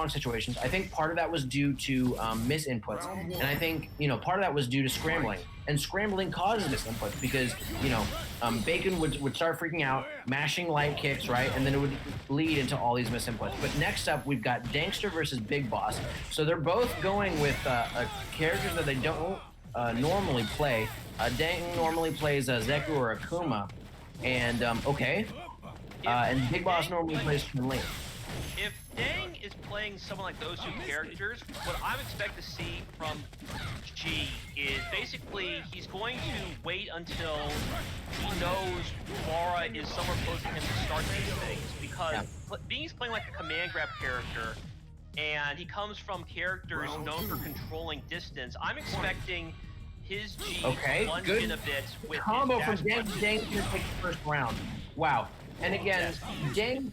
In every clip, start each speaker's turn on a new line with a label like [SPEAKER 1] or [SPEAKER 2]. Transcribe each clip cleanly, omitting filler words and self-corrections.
[SPEAKER 1] situations. I think part of that was due to misinputs, and I think part of that was due to scrambling. And scrambling causes misinputs because Bacon would start freaking out, mashing light kicks, right, and then it would lead into all these misinputs. But next up, we've got Dengster versus BigBoss. So they're both going with characters that they don't normally play. Deng normally plays Zeku or Akuma, and and BigBoss normally plays Chun-Li.
[SPEAKER 2] If Deng is playing someone like those two characters, what I would expect to see from G is basically he's going to wait until he knows Laura is somewhere close to him to start these things, because being he's playing like a command grab character, and he comes from characters known for controlling distance, I'm expecting his G to lunge in a bit with
[SPEAKER 1] combo
[SPEAKER 2] his
[SPEAKER 1] from Deng to take the first round. Wow. And again, Deng's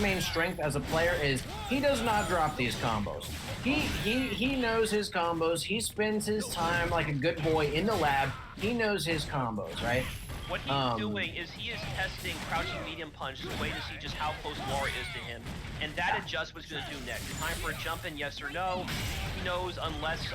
[SPEAKER 1] main strength as a player is he does not drop these combos. He knows his combos. He spends his time like a good boy in the lab. He knows his combos, right?
[SPEAKER 2] What he's doing is he is testing crouching medium punch as a way to see just how close Laura is to him, and that adjusts what he's going to do next. Time for a jump in, yes or no. He knows unless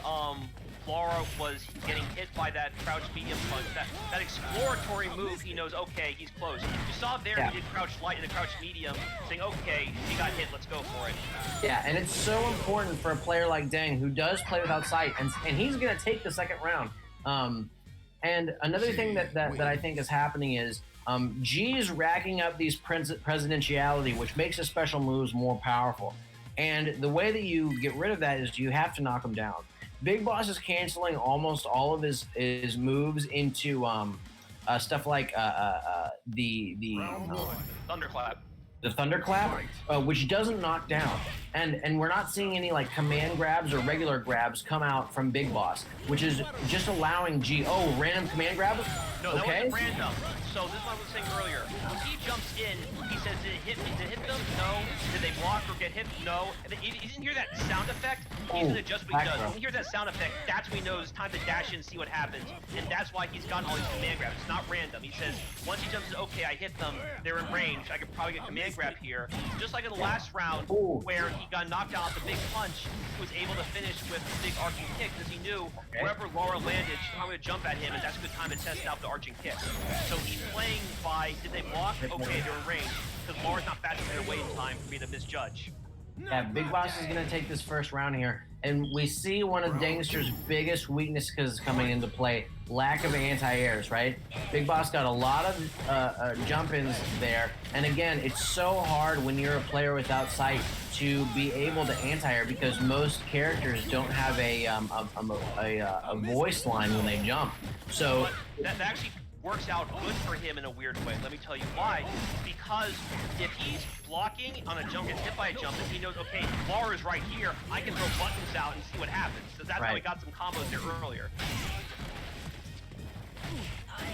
[SPEAKER 2] Laura was getting hit by that crouch medium punch, that exploratory move, he knows, okay, he's close. You saw there he did crouch light and a crouch medium, saying, okay, he got hit, let's go for it.
[SPEAKER 1] Yeah, and it's so important for a player like Deng, who does play without sight, and he's going to take the second round. And another thing that I think is happening is G is racking up these presidentiality, which makes his special moves more powerful. And the way that you get rid of that is you have to knock him down. BigBoss is canceling almost all of his moves into stuff like the
[SPEAKER 2] Thunderclap.
[SPEAKER 1] The Thunderclap, which doesn't knock down. And we're not seeing any like command grabs or regular grabs come out from BigBoss, which is just allowing G. Oh, random command grab?
[SPEAKER 2] No, that wasn't random. So this is what I was saying earlier. When he jumps in, he says, did it hit me? Did it hit them? No. Did they block or get hit? No. And you didn't hear that sound effect? He's going to adjust what he does. When he hears that sound effect, that's when he knows it's time to dash in and see what happens. And that's why he's gotten all these command grabs. It's not random. He says, once he jumps in, okay, I hit them. They're in range. I could probably get command grab here. Just like in the last round where he got knocked out with the big punch, he was able to finish with the big arching kick because he knew wherever Laura landed, she's probably going to jump at him, and that's a good time to test out the arching kick. So he's playing by, did they block? Okay, they're in range. Because Laura's not fast enough to wait in time for me to misjudge.
[SPEAKER 1] Yeah, BigBoss is going to take this first round here. And we see one of Dengster's biggest weaknesses coming into play, lack of anti-airs, right? BigBoss got a lot of jump-ins there. And again, it's so hard when you're a player without sight to be able to anti-air because most characters don't have a voice line when they jump. So
[SPEAKER 2] that actually works out good for him in a weird way. Let me tell you why. Because if he's blocking on a jump, gets hit by a jump, and he knows, okay, Laura's right here, I can throw buttons out and see what happens. So that's how he got some combos there earlier.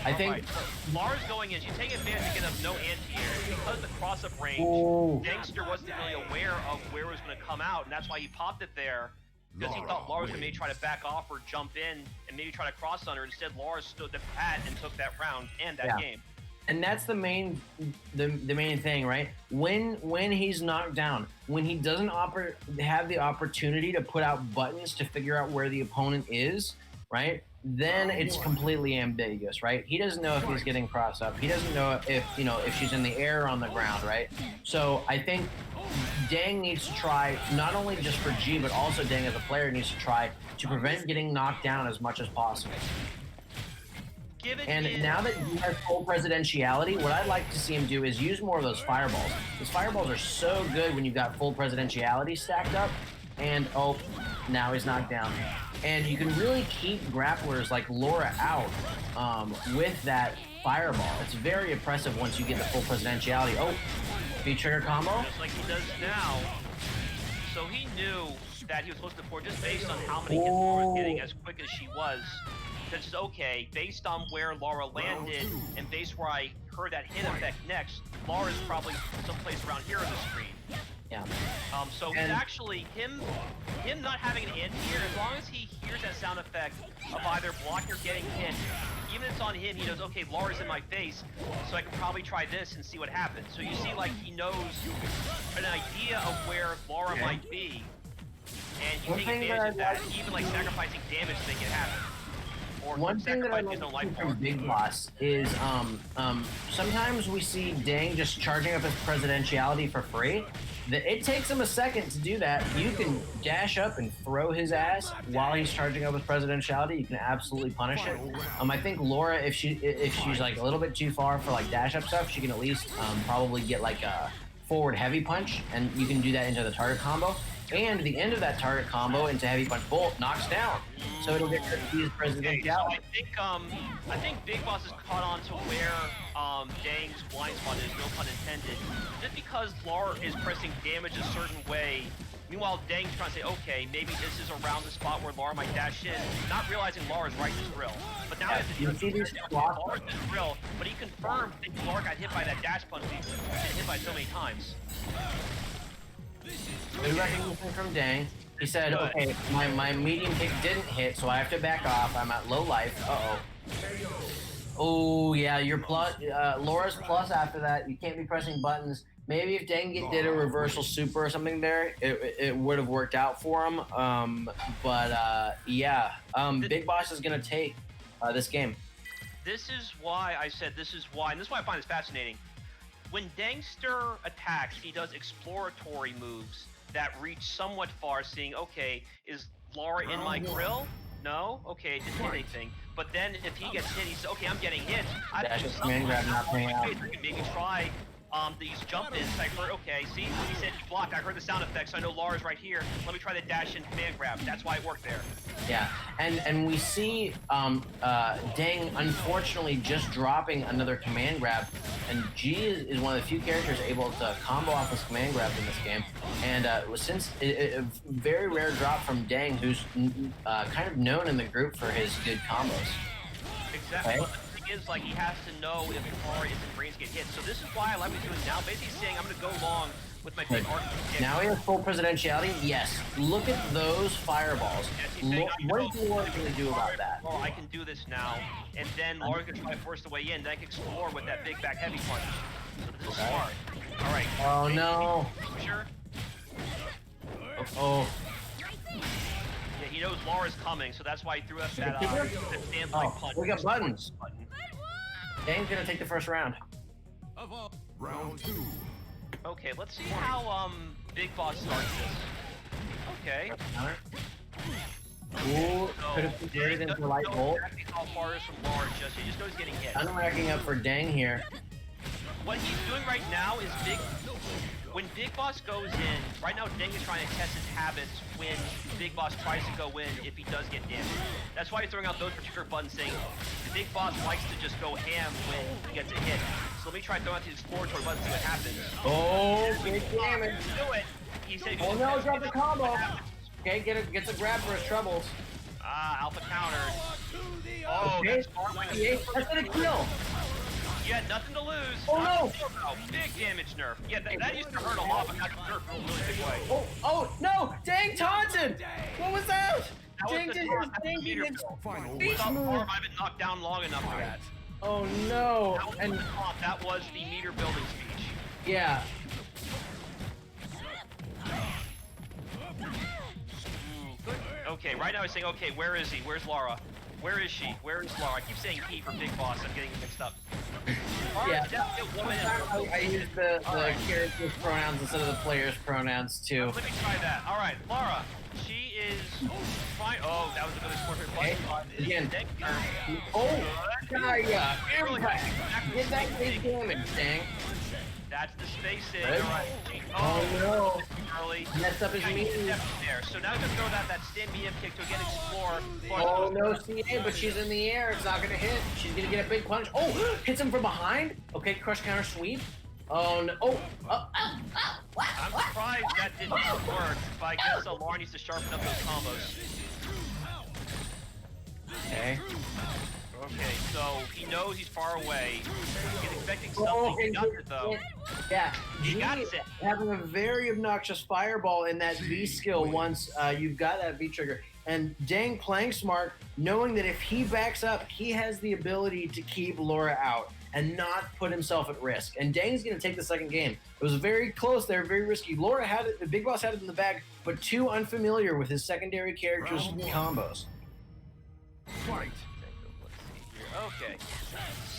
[SPEAKER 1] I think
[SPEAKER 2] so Laura's going in. She's taking advantage again of no anti-air. Because of the cross-up range, Dengster wasn't really aware of where it was going to come out, and that's why he popped it there. Because he thought Laura was going to maybe try to back off or jump in and maybe try to cross on her. Instead, Laura stood the pat and took that round and that game.
[SPEAKER 1] And that's the main thing, right? When he's knocked down, when he doesn't have the opportunity to put out buttons to figure out where the opponent is, right? Then it's completely ambiguous, right? He doesn't know if he's getting crossed up. He doesn't know if she's in the air or on the ground, right? So I think Deng needs to try, not only just for G, but also Deng as a player needs to try to prevent getting knocked down as much as possible. And now that he has full presidentiality, what I'd like to see him do is use more of those fireballs. Those fireballs are so good when you've got full presidentiality stacked up. And now he's knocked down. And you can really keep grapplers like Laura out with that fireball. It's very impressive once you get the full presidentiality. V-trigger combo?
[SPEAKER 2] Just like he does now. So he knew that he was supposed to pour just based on how many hits Laura was getting as quick as she was. Because, okay, based on where Laura landed and based where I heard that hit effect next, Laura's probably someplace around here on the screen.
[SPEAKER 1] Yeah.
[SPEAKER 2] So
[SPEAKER 1] And-
[SPEAKER 2] it's actually him not having an anti-here, as long as he hears that sound effect of either block or getting hit, even if it's on him, he knows, okay, Laura's in my face, so I can probably try this and see what happens. So you see, like, he knows an idea of where Laura might be, and he takes advantage of that, even like sacrificing damage to make it happen. Or
[SPEAKER 1] One thing that I
[SPEAKER 2] sacrificing his own
[SPEAKER 1] like
[SPEAKER 2] life
[SPEAKER 1] from
[SPEAKER 2] for.
[SPEAKER 1] BigBoss is sometimes we see Dang just charging up his presidentiality for free. It takes him a second to do that. You can dash up and throw his ass while he's charging up his presidentiality. You can absolutely punish it. I think Laura, if she's like a little bit too far for like dash up stuff, she can at least probably get like a forward heavy punch, and you can do that into the target combo. And the end of that target combo into heavy punch bolt knocks down, so it'll get rid of his presidentiality.
[SPEAKER 2] I think BigBoss has caught on to where Dang's blind spot is, no pun intended. Just because Laura is pressing damage a certain way, meanwhile Dang's trying to say, okay, maybe this is around the spot where Laura might dash in, not realizing Laura's right in his grill. But now
[SPEAKER 1] You see these
[SPEAKER 2] Laura's in his grill, but he confirmed that Laura got hit by that dash punch. He's been hit by so many times.
[SPEAKER 1] Good recognition from Dang. He said, okay, my medium kick didn't hit, so I have to back off. I'm at low life. Uh-oh. Oh, yeah, your plus, Laura's plus after that. You can't be pressing buttons. Maybe if Dang did a reversal super or something there, it would have worked out for him. Yeah, BigBoss is going to take this game.
[SPEAKER 2] This is why I said this is why, and this is why I find this fascinating. When Dengster attacks, he does exploratory moves that reach somewhat far, seeing, okay, is Laura in my grill? No? Okay, didn't hit anything. But then if he gets hit, he says, okay, I'm getting hit. I have to do something.
[SPEAKER 1] Not paying out.
[SPEAKER 2] Maybe try these jump-ins. I heard, okay, see, he said he blocked. I heard the sound effects, so I know Laura's right here. Let me try the dash-in command grab. That's why it worked there.
[SPEAKER 1] Yeah, and we see Dang unfortunately just dropping another command grab, and G is one of the few characters able to combo off his command grab in this game, and since a very rare drop from Dang, who's kind of known in the group for his good combos.
[SPEAKER 2] Exactly. Okay. Is like he has to know if Laura isn't brains get hit. So this is why I like what he's doing now. Basically saying I'm gonna go long with my big arc.
[SPEAKER 1] Now he has full presidentiality. Yes. Look at those fireballs.
[SPEAKER 2] Yes,
[SPEAKER 1] what is Laura gonna do about that?
[SPEAKER 2] Well, I can do this now, and then Laura's gonna try to force the way in. Then I can explore with that big back heavy punch. So this is smart. All right.
[SPEAKER 1] Oh no.
[SPEAKER 2] Sure.
[SPEAKER 1] Oh.
[SPEAKER 2] Yeah, he knows Laura's coming, so that's why he threw us that stand-like punch.
[SPEAKER 1] We got buttons. Dang's gonna take the first round.
[SPEAKER 3] Round 2.
[SPEAKER 2] Okay, let's see how BigBoss starts this. Okay.
[SPEAKER 1] Ooh, could have converted into light bolt.
[SPEAKER 2] How far is from Laura? He just knows he's getting hit.
[SPEAKER 1] I'm racking up for Dang here.
[SPEAKER 2] What he's doing right now is when BigBoss goes in, right now Dang is trying to test his habits when BigBoss tries to go in if he does get damaged. That's why he's throwing out those particular buttons saying BigBoss likes to just go ham when he gets a hit. So let me try throwing out these exploratory buttons and see what happens.
[SPEAKER 1] Oh, big damage.
[SPEAKER 2] Do it. He said,
[SPEAKER 1] oh no, drop the combo. Okay, gets a grab for his troubles.
[SPEAKER 2] Alpha countered. Oh,
[SPEAKER 1] okay.
[SPEAKER 2] That's smart.
[SPEAKER 1] That's gonna kill.
[SPEAKER 2] You had nothing to lose.
[SPEAKER 1] Oh no!
[SPEAKER 2] Big damage nerf. Yeah, that used to hurt a lot, but got nerfed in a really big way.
[SPEAKER 1] Oh no! Dang taunted! What was that? Dang did his
[SPEAKER 2] speech move. I've been knocked down long enough for that.
[SPEAKER 1] Oh no!
[SPEAKER 2] That was the meter building speech.
[SPEAKER 1] Yeah.
[SPEAKER 2] Okay, right now he's saying, okay, where is he? Where's Laura? Where is she? Where is Laura? I keep saying he for BigBoss. I'm getting mixed up.
[SPEAKER 1] Yeah. I use the character's pronouns instead of the player's pronouns too.
[SPEAKER 2] Let me try that. All right, Laura. She is fine. Oh, that was a good exploratory button.
[SPEAKER 1] Okay. Again. Oh, yeah. Impact. Get that big damage, Dang.
[SPEAKER 2] That's the space in. All right.
[SPEAKER 1] Oh no.
[SPEAKER 2] Early.
[SPEAKER 1] Messed up his medium.
[SPEAKER 2] There. So now he's gonna throw that stand medium kick to again explore.
[SPEAKER 1] Oh no, CA, but she's in the air. It's not gonna hit. She's gonna get a big punch. Oh, hits him from behind. Okay, crush counter sweep. Oh no. Oh.
[SPEAKER 2] I'm surprised that didn't work. But I guess Lauren needs to sharpen up those combos.
[SPEAKER 1] Okay.
[SPEAKER 2] Okay, so he knows he's far away. He's expecting something. He got it though.
[SPEAKER 1] Yeah,
[SPEAKER 2] He
[SPEAKER 1] G
[SPEAKER 2] got it.
[SPEAKER 1] having a very obnoxious fireball in that V skill once you've got that V trigger. And Deng playing smart, knowing that if he backs up, he has the ability to keep Laura out and not put himself at risk. And Deng's going to take the second game. It was very close there, very risky. Laura had it, the Big Boss had it in the bag, but too unfamiliar with his secondary characters and combos.
[SPEAKER 3] Fight.
[SPEAKER 2] Okay,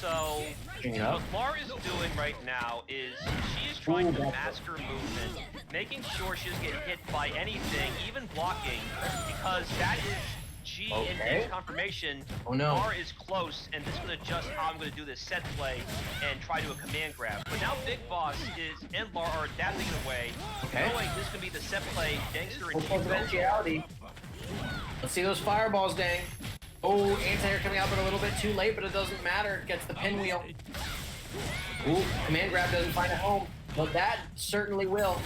[SPEAKER 2] so what Laura is doing right now is she is trying to mask her movement, making sure she doesn't get hit by anything, even blocking, because that is G and D's confirmation.
[SPEAKER 1] Oh no.
[SPEAKER 2] Laura is close, and this is going to adjust how I'm going to do this set play and try to do a command grab. But now Big Boss and Laura are adapting away, knowing this is going to be the set play. Dengster and G.
[SPEAKER 1] Potentiality. Let's see those fireballs, Deng. Oh, anti-air coming out, but a little bit too late, but it doesn't matter. Gets the pinwheel. Ooh, command grab doesn't find a home, but that certainly will.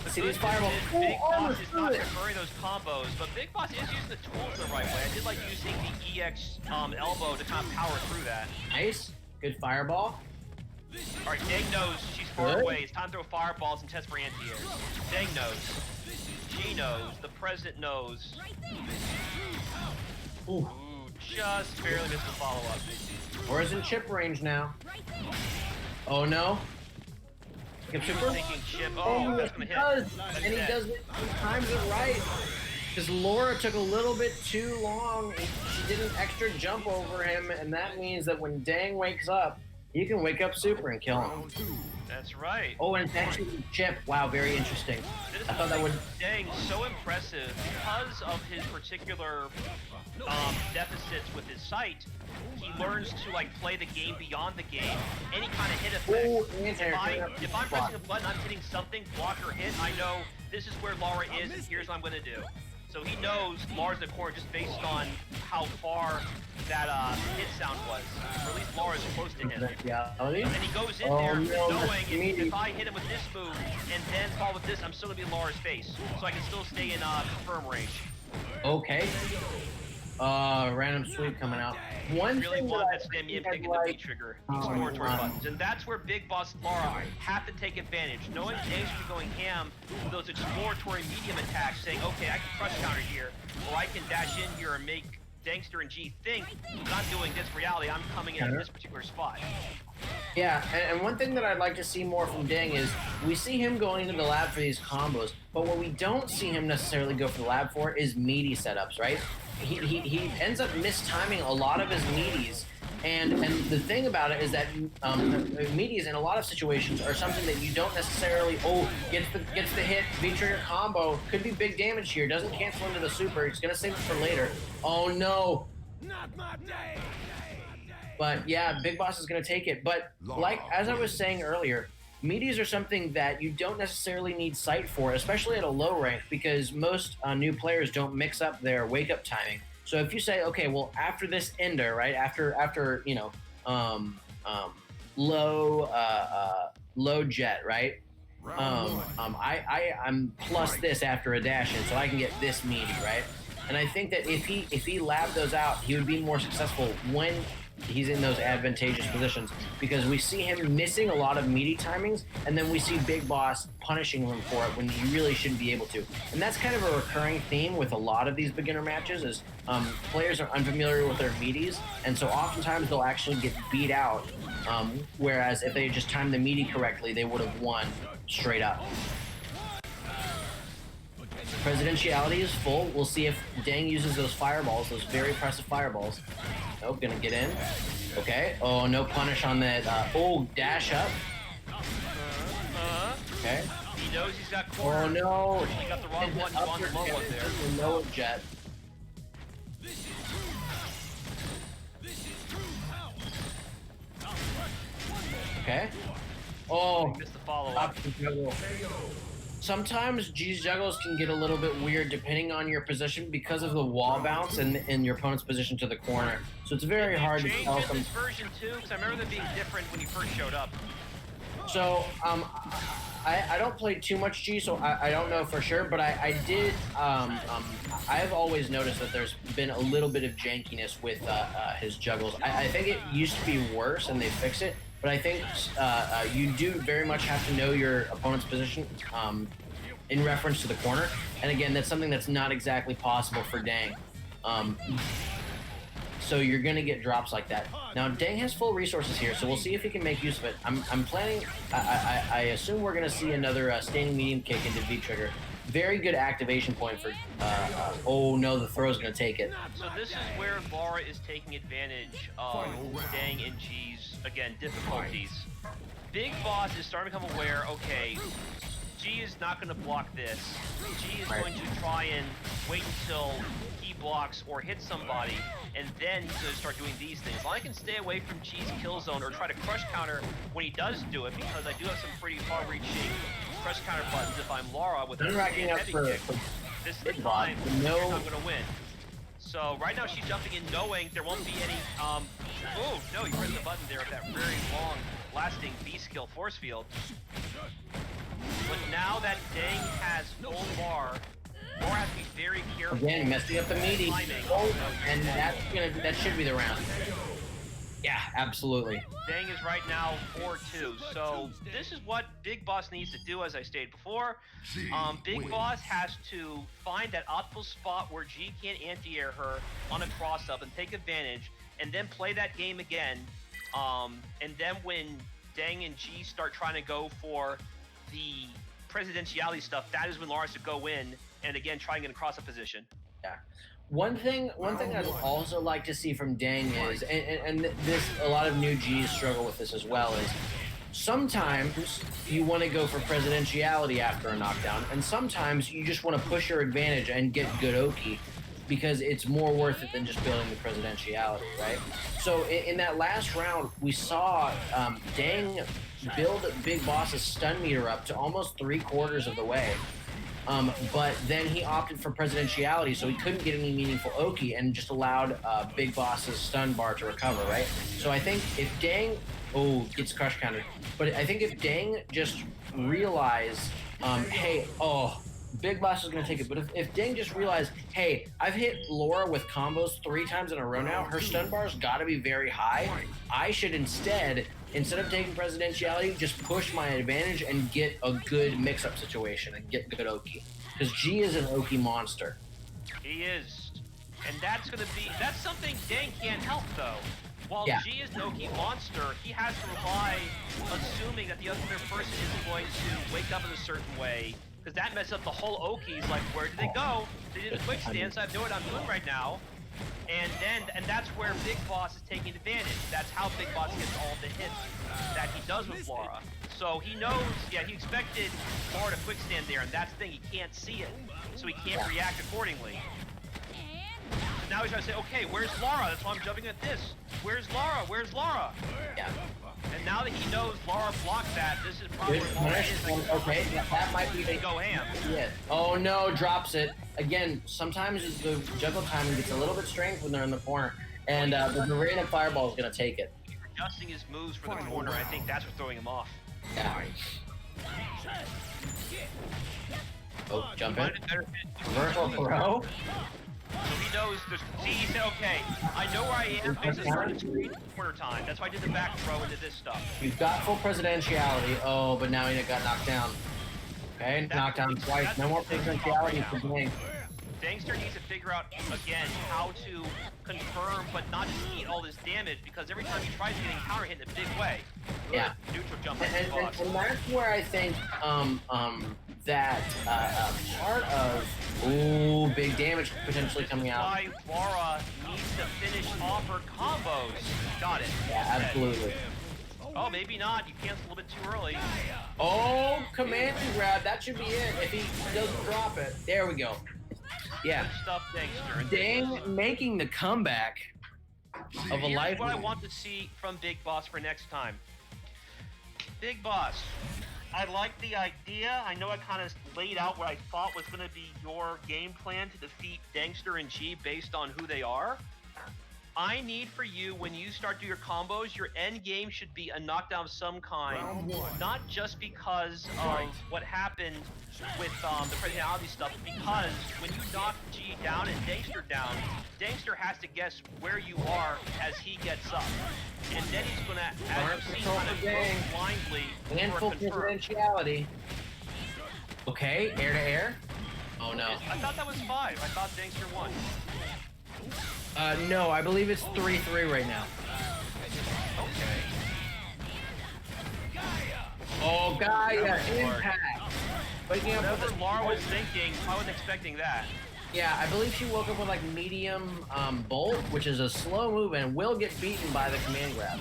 [SPEAKER 1] Let's see these fireballs.
[SPEAKER 2] Big Boss is not preferring those combos, but Big Boss is using the tools the right way. I did like using the EX elbow to kind of power through that.
[SPEAKER 1] Nice. Good fireball.
[SPEAKER 2] All right, Deng knows she's far away. It's time to throw fireballs and test for anti-air. Deng knows. G knows. The president knows.
[SPEAKER 1] Ooh.
[SPEAKER 2] Just barely missed the follow-up.
[SPEAKER 1] Or is in chip range now. Oh no.
[SPEAKER 2] Thinking chip. Oh, that's gonna hit.
[SPEAKER 1] And he does it. He times it right. Because Laura took a little bit too long. She did an extra jump over him, and that means that when Deng wakes up, you can wake up super and kill him.
[SPEAKER 2] That's right.
[SPEAKER 1] Oh, and it's actually chip. Wow, very interesting. I thought that would.
[SPEAKER 2] Deng, so impressive because of his particular deficits with his sight. He learns to like play the game beyond the game. Any kind of hit effect.
[SPEAKER 1] Ooh,
[SPEAKER 2] if I'm pressing a button, I'm hitting something, block or hit. I know this is where Laura is, and here's what I'm gonna do. So he knows Laura's in the corner just based on how far that hit sound was. Or at least Laura's close to him. And then he goes in there knowing if I hit him with this move and then fall with this, I'm still gonna be in Laura's face. So I can still stay in confirm range.
[SPEAKER 1] Okay. Random sweep coming out. One
[SPEAKER 2] really
[SPEAKER 1] thing
[SPEAKER 2] want
[SPEAKER 1] that
[SPEAKER 2] that Stammy taking the V trigger, exploratory buttons, and that's where Big Boss and Laura have to take advantage. Knowing Deng should be going ham with those exploratory medium attacks, saying, okay, I can crush counter here, or I can dash in here and make Dengster and G think that I'm doing this reality, I'm coming in at this particular spot.
[SPEAKER 1] Yeah, and one thing that I'd like to see more from Deng is we see him going into the lab for these combos, but what we don't see him necessarily go for the lab for is meaty setups, right? He ends up mistiming a lot of his meaties, and the thing about it is that meaties in a lot of situations are something that you don't necessarily gets the hit V-trigger combo, could be big damage here, doesn't cancel into the super, he's gonna save it for later. Oh no!
[SPEAKER 3] Not my day.
[SPEAKER 1] But yeah, Big Boss is gonna take it. But like as I was saying earlier, meaties are something that you don't necessarily need sight for, especially at a low rank, because most new players don't mix up their wake up timing. So if you say, okay, well after this ender, right, after you know, low jet, right? I'm plus this after a dash in, so I can get this meaty, right? And I think that if he labbed those out, he would be more successful when he's in those advantageous positions, because we see him missing a lot of meaty timings, and then we see Big Boss punishing him for it when he really shouldn't be able to. And that's kind of a recurring theme with a lot of these beginner matches is players are unfamiliar with their meaties, and so oftentimes they'll actually get beat out, whereas if they just timed the meaty correctly, they would have won straight up. Presidentiality is full. We'll see if Deng uses those fireballs, those very impressive fireballs. Nope, gonna get in. Okay. Oh, no punish on that. Dash up. Okay.
[SPEAKER 2] He knows he's got corner.
[SPEAKER 1] Oh no.
[SPEAKER 2] He got the wrong one. He wants the low one there.
[SPEAKER 1] No jet. Okay. Oh.
[SPEAKER 2] He missed the follow-up.
[SPEAKER 1] Sometimes G's juggles can get a little bit weird depending on your position because of the wall bounce and your opponent's position to the corner. So it's very hard to tell.
[SPEAKER 2] Did they change this version too? Because I remember them being different when you first showed up.
[SPEAKER 1] So I don't play too much G, so I don't know for sure, but I did, I've always noticed that there's been a little bit of jankiness with his juggles. I think it used to be worse and they fixed it, but I think you do very much have to know your opponent's position in reference to the corner, and again, that's something that's not exactly possible for Deng. So you're gonna get drops like that. Now Deng has full resources here, so we'll see if he can make use of it. I'm planning. I assume we're gonna see another standing medium kick into V trigger. Very good activation point for. Oh no, the throw's gonna take it.
[SPEAKER 2] So this is where Laura is taking advantage of Deng and G's again difficulties. BigBoss is starting to become aware. Okay, G is not going to block this. G is going to try and wait until he blocks or hits somebody, and then he's going to start doing these things. I can stay away from G's kill zone or try to crush counter when he does do it, because I do have some pretty far-reaching crush counter buttons if I'm Laura with a
[SPEAKER 1] racking up for
[SPEAKER 2] this is the time
[SPEAKER 1] no.
[SPEAKER 2] you're not going to win. So right now she's jumping in knowing there won't be any, oh no, you pressed the button there with that very long lasting B skill force field. But now that Deng has full bar, Laura has to be very careful.
[SPEAKER 1] Again, messing up the meaty. And that should be the round. Yeah, absolutely.
[SPEAKER 2] Deng is right now 4-2. So this is what BigBoss needs to do, as I stated before. BigBoss has to find that optimal spot where G can't anti-air her on a cross-up and take advantage, and then play that game again. And then when Deng and G start trying to go for the presidentiality stuff, that is when Laura has to go in and again try and get across a position.
[SPEAKER 1] Yeah. One thing I'd also like to see from Deng is, and this, a lot of new Gs struggle with this as well, is sometimes you want to go for presidentiality after a knockdown, and sometimes you just want to push your advantage and get good Oki, because it's more worth it than just building the presidentiality, right? So in that last round, we saw Deng build BigBoss's stun meter up to almost 3/4 of the way. But then he opted for presidentiality, so he couldn't get any meaningful Oki and just allowed BigBoss's stun bar to recover, right? So I think if Deng, gets crush countered, but I think if Deng just realized, hey, BigBoss is going to take it, but if Deng just realized, hey, I've hit Laura with combos 3 times in a row now, her stun bar's got to be very high, I should instead of taking presidentiality, just push my advantage and get a good mix-up situation and get good Oki. Because G is an Oki monster.
[SPEAKER 2] He is. And that's something Deng can't help, though. While G is an Oki monster, he has to rely, assuming that the other person isn't going to wake up in a certain way, because that messes up the whole Okis. Like, where did they go? They did a quick stand, so I know what I'm doing right now. And that's where BigBoss is taking advantage. That's how BigBoss gets all the hits that he does with Laura. So he knows, he expected Laura to quick stand there, and that's the thing, he can't see it, so he can't react accordingly. So now he's trying to say, okay, where's Laura? That's why I'm jumping at this. Where's Laura? Where's Laura?
[SPEAKER 1] Yeah.
[SPEAKER 2] And now that he knows Laura blocked that, this is probably
[SPEAKER 1] okay, that might be
[SPEAKER 2] they go ham.
[SPEAKER 1] Yeah. Oh no, drops it. Again, sometimes the juggle timing gets a little bit strange when they're in the corner, and the random fireball is going to take it.
[SPEAKER 2] He's adjusting his moves for the corner. I think that's what's throwing him off.
[SPEAKER 1] Yeah. Oh, jump in. Reversal throw.
[SPEAKER 2] So he knows, he said, okay, I know where I am based on the screen corner time. That's why I did the back throw into this stuff.
[SPEAKER 1] You've got full presidentiality. Oh, but now he got knocked down. Okay, knocked down twice. No more presidentiality for Deng.
[SPEAKER 2] Dengster needs to figure out, again, how to confirm but not just eat all this damage, because every time he tries getting counter hit in a big way.
[SPEAKER 1] Yeah.
[SPEAKER 2] Neutral jump
[SPEAKER 1] and that's where I think that part of big damage potentially coming out.
[SPEAKER 2] Why Laura needs to finish off her combos. Got it.
[SPEAKER 1] Yeah, absolutely.
[SPEAKER 2] Oh, maybe not. You canceled a little bit too early.
[SPEAKER 1] Oh, command and grab. That should be it. If he doesn't drop it. There we go. Yeah.
[SPEAKER 2] Good stuff, Dengster.
[SPEAKER 1] Deng making the comeback of a life.
[SPEAKER 2] Here's what I want to see from BigBoss for next time. BigBoss, I like the idea. I know I kind of laid out what I thought was going to be your game plan to defeat Dengster and G based on who they are. I need for you, when you start doing your combos, your end game should be a knockdown of some kind.
[SPEAKER 3] Round one.
[SPEAKER 2] Not just because of what happened with the personality stuff, because when you knock G down and Dengster down, Dengster has to guess where you are as he gets up. And then he's going to, as you see, kind of go blindly
[SPEAKER 1] Handful
[SPEAKER 2] for a confirm.
[SPEAKER 1] presidentiality. Okay, air to air. Oh no.
[SPEAKER 2] I thought that was 5. I thought Dengster won.
[SPEAKER 1] No, I believe it's 3-3 right now.
[SPEAKER 2] Okay.
[SPEAKER 1] Oh, Gaia,
[SPEAKER 2] Lord.
[SPEAKER 1] impact. Waking up with
[SPEAKER 2] Whatever
[SPEAKER 1] a-
[SPEAKER 2] Laura was thinking, I wasn't expecting that.
[SPEAKER 1] Yeah, I believe she woke up with like medium bolt, which is a slow move and will get beaten by the command grab.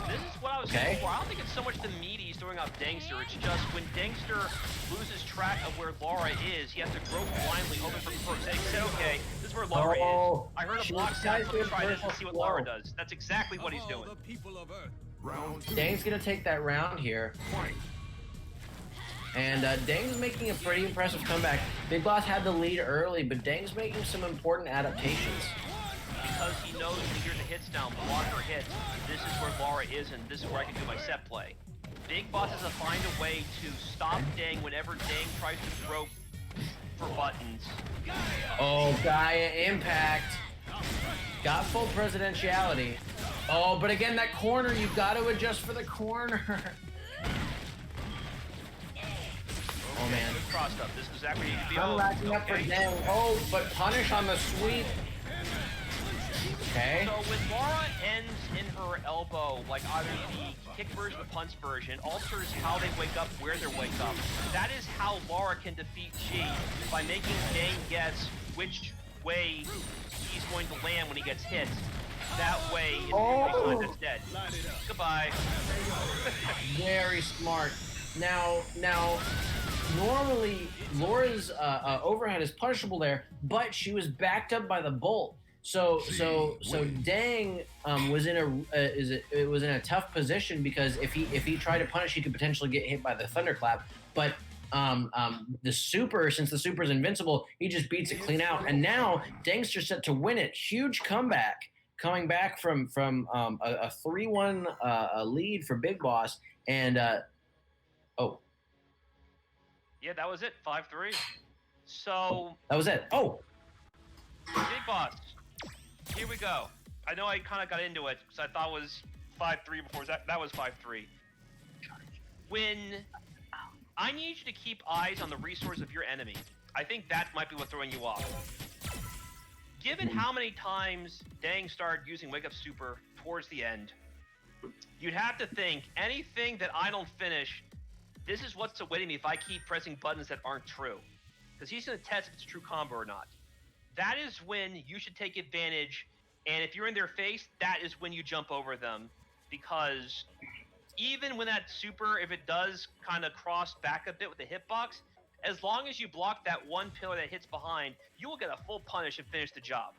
[SPEAKER 2] This is what I was saying before. I don't think it's so much the meaties throwing out Dengster. It's just when Dengster loses track of where Laura is, he has to grope blindly, hoping for first. He said, okay, this is where Laura is. I heard a
[SPEAKER 1] she
[SPEAKER 2] block sound,
[SPEAKER 1] decides
[SPEAKER 2] let me
[SPEAKER 1] to
[SPEAKER 2] try this and
[SPEAKER 1] personal
[SPEAKER 2] see what
[SPEAKER 1] flow.
[SPEAKER 2] Laura does. That's exactly what he's
[SPEAKER 3] Of all
[SPEAKER 2] doing.
[SPEAKER 3] the people of Earth. Round
[SPEAKER 1] Dang's gonna take that round here.
[SPEAKER 3] fight.
[SPEAKER 1] And Dang's making a pretty impressive comeback. Big Boss had the lead early, but Dang's making some important adaptations.
[SPEAKER 2] Because he knows when he hears the hits down, blocker hits, this is where Laura is and this is where I can do my set play. Big Boss has to find a way to stop Dang whenever Dang tries to grope for buttons.
[SPEAKER 1] Oh, Gaia impact. Got full presidentiality. Oh, but again, that corner, you've got to adjust for the corner. Oh, man.
[SPEAKER 2] Good crossed up. This is exactly what you need to be
[SPEAKER 1] I'm
[SPEAKER 2] on.
[SPEAKER 1] racking up for Dang. Oh, but punish on the sweep. Okay.
[SPEAKER 2] So when Laura ends in her elbow, like either the kick version or the punch version, alters how they wake up, where they wake up. That is how Laura can defeat G, by making Dang guess which way he's going to land when he gets hit. That way, it's usually that's dead. Goodbye.
[SPEAKER 1] Very smart. Now, normally Laura's overhead is punishable there, but she was backed up by the bolt. So Dang was in a tough position, because if he tried to punish, he could potentially get hit by the thunderclap. But the super, since the super is invincible, he just beats it clean out. And now Dengster set to win it. Huge comeback, coming back from a 3-1 lead for Big Boss. And oh,
[SPEAKER 2] Yeah, that was it. 5-3. So
[SPEAKER 1] that was it. Oh,
[SPEAKER 2] Big Boss. Here we go. I know I kind of got into it because I thought it was 5-3 before. That was 5-3. When I need you to keep eyes on the resource of your enemy, I think that might be what's throwing you off. Given how many times Dang started using Wake Up Super towards the end, you'd have to think anything that I don't finish, this is what's awaiting me if I keep pressing buttons that aren't true. Because he's going to test if it's a true combo or not. That is when you should take advantage, and if you're in their face, that is when you jump over them. Because even when that super, if it does kind of cross back a bit with the hitbox, as long as you block that one pillar that hits behind, you will get a full punish and finish the job.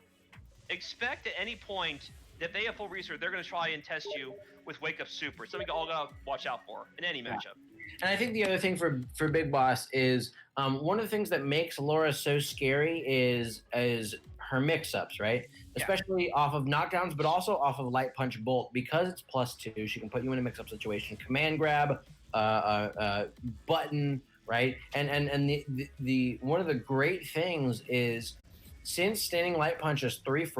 [SPEAKER 2] Expect at any point that they have full resource, they're going to try and test you with Wake Up Super. Something you all got to watch out for in any matchup.
[SPEAKER 1] and I think the other thing for Big Boss is one of the things that makes Laura so scary is her mix-ups, right?
[SPEAKER 2] Yeah.
[SPEAKER 1] Especially off of knockdowns, but also off of light punch bolt, because it's +2. She can put you in a mix-up situation. Command grab, button, right? And the one of the great things is, since standing light punch is 3 for